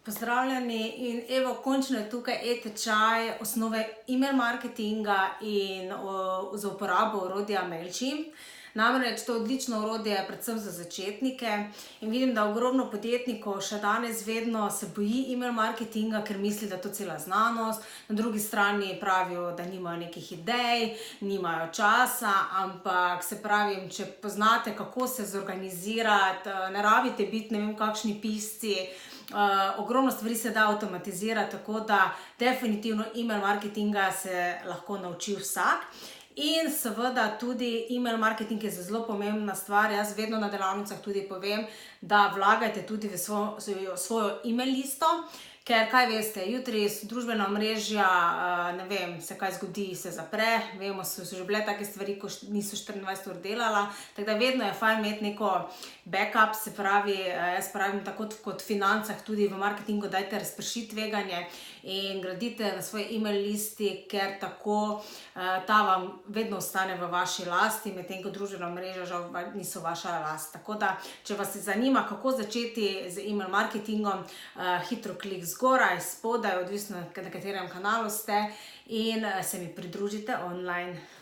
Pozdravljeni in evo, končno je tukaj e-tečaj osnove email marketinga in za uporabo orodja MailChimp. Namreč to je odlično orodje predvsem za začetnike in vidim, da ogromno podjetnikov še danes vedno se boji email marketinga, ker misli, da je to cela znanost. Na drugi strani pravijo, da nimajo nekih idej, nimajo časa, ampak se pravim, če poznate, kako se zorganizirati, ne rabite biti ne vem kakšni pisci, ogromno stvari se da avtomatizirati, tako da definitivno email marketinga se lahko nauči vsak. In seveda tudi email marketing je zelo pomembna stvar. Jaz vedno na delavnicah tudi povem, da vlagajte tudi v svojo email listo, ker kaj veste, jutri družbena omrežja, ne vem, se kaj zgodi, se zapre, vemo, so že bile take stvari, ko niso 24 ur delala, tako da vedno je fajn imeti neko backup, se pravi, jaz pravim, tako kot v financah, tudi v marketingu, dajte razpršiti tveganje in gradite na svoji email listi, ker tako ta vam vedno ostane v vaši lasti, medtem ko družbena omrežja žal niso vaša last. Tako da, če vas zanima, kako začeti z email marketingom, hitro klik zgoraj, spodaj, odvisno na katerem kanalu ste in se mi pridružite online.